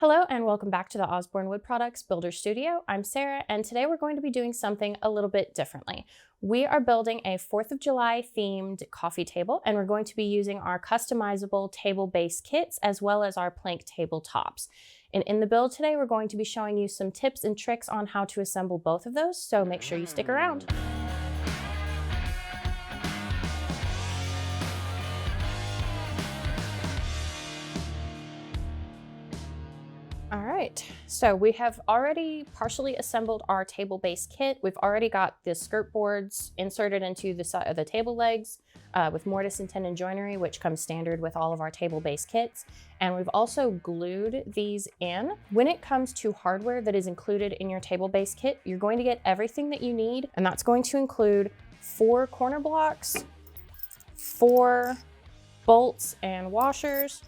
Hello and welcome back to the Osborne Wood Products Builder Studio. I'm Sarah and today we're going to be doing something a little bit differently. We are building a 4th of July themed coffee table and we're going to be using our customizable table base kits as well as our plank table tops. And in the build today we're going to be showing you some tips and tricks on how to assemble both of those, so make sure you stick around. All right, so we have already partially assembled our table base kit. We've already got the skirt boards inserted into the side of the table legs with mortise and tenon joinery, which comes standard with all of our table base kits. And we've also glued these in. When it comes to hardware that is included in your table base kit, you're going to get everything that you need, and that's going to include 4 corner blocks, 4 bolts and washers,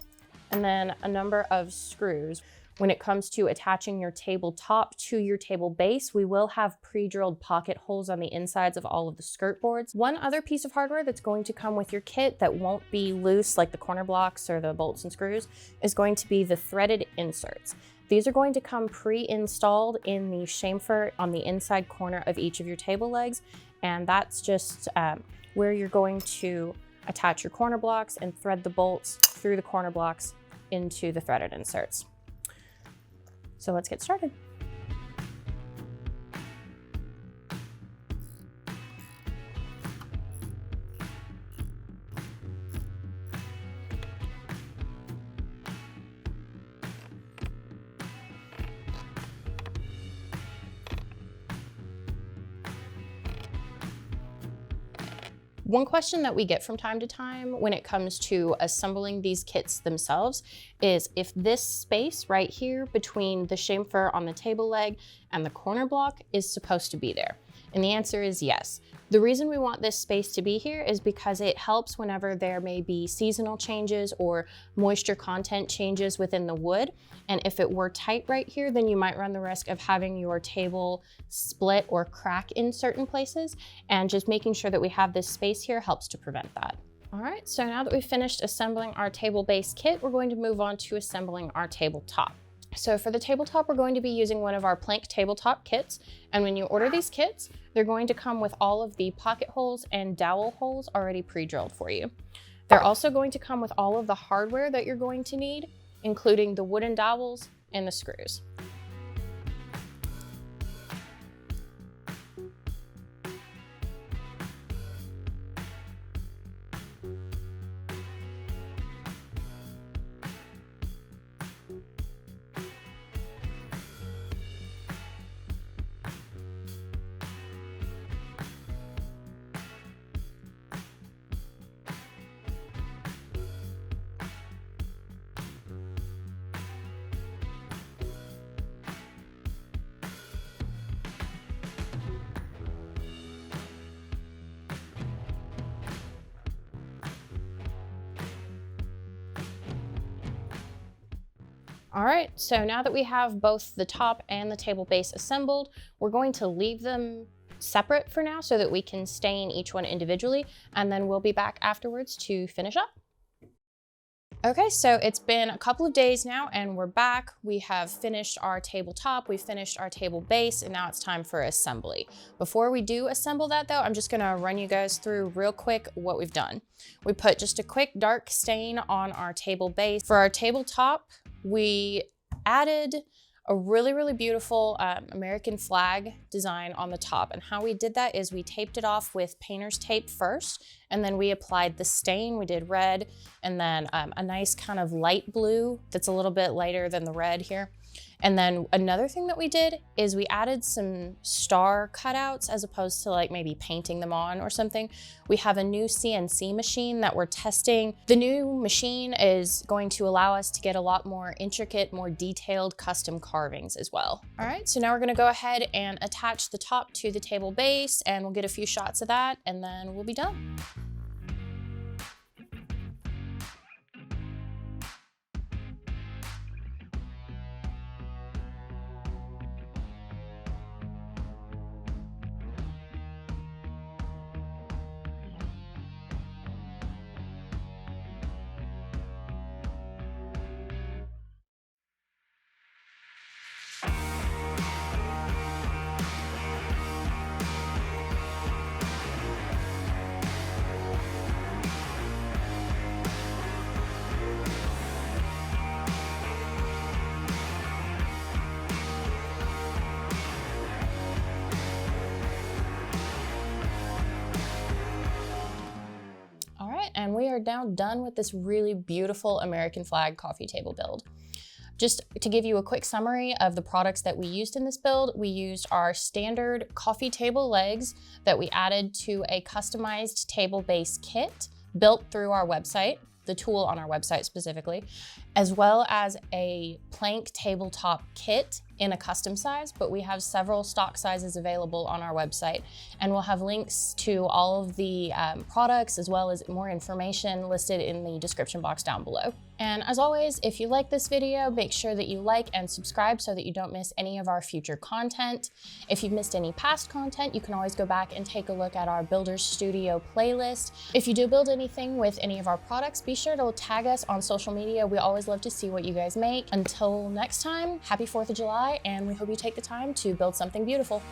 and then a number of screws. When it comes to attaching your tabletop to your table base, we will have pre-drilled pocket holes on the insides of all of the skirt boards. One other piece of hardware that's going to come with your kit that won't be loose like the corner blocks or the bolts and screws is going to be the threaded inserts. These are going to come pre-installed in the chamfer on the inside corner of each of your table legs, and that's just where you're going to attach your corner blocks and thread the bolts through the corner blocks into the threaded inserts. So let's get started. One question that we get from time to time when it comes to assembling these kits themselves is if this space right here between the chamfer on the table leg and the corner block is supposed to be there. And the answer is yes. The reason we want this space to be here is because it helps whenever there may be seasonal changes or moisture content changes within the wood. And if it were tight right here, then you might run the risk of having your table split or crack in certain places. And just making sure that we have this space here helps to prevent that. All right, so now that we've finished assembling our table base kit, we're going to move on to assembling our tabletop. So for the tabletop, we're going to be using one of our plank tabletop kits. And when you order these kits, they're going to come with all of the pocket holes and dowel holes already pre-drilled for you. They're also going to come with all of the hardware that you're going to need, including the wooden dowels and the screws. All right, so now that we have both the top and the table base assembled, we're going to leave them separate for now so that we can stain each one individually, and then we'll be back afterwards to finish up. Okay, so it's been a couple of days now and we're back. We have finished our tabletop, we've finished our table base, and now it's time for assembly. Before we do assemble that though, I'm just gonna run you guys through real quick what we've done. We put just a quick dark stain on our table base. For our tabletop, we added a really beautiful American flag design on the top. And how we did that is we taped it off with painter's tape first, and then we applied the stain. We did red, and then a nice kind of light blue that's a little bit lighter than the red here. And then another thing that we did is we added some star cutouts as opposed to like maybe painting them on or something. We have a new CNC machine that we're testing. The new machine is going to allow us to get a lot more intricate, more detailed custom carvings as well. All right, so now we're gonna go ahead and attach the top to the table base, and we'll get a few shots of that and then we'll be done. and we are now done with this really beautiful American flag coffee table build. Just to give you a quick summary of the products that we used in this build, we used our standard coffee table legs that we added to a customized table base kit built through our website, the tool on our website specifically, as well as a plank tabletop kit in a custom size, but we have several stock sizes available on our website, and we'll have links to all of the products as well as more information listed in the description box down below. And as always, if you like this video, make sure that you like and subscribe so that you don't miss any of our future content. If you've missed any past content, you can always go back and take a look at our Builders Studio playlist. If you do build anything with any of our products, be sure to tag us on social media. We always love to see what you guys make. Until next time, happy 4th of July, and we hope you take the time to build something beautiful.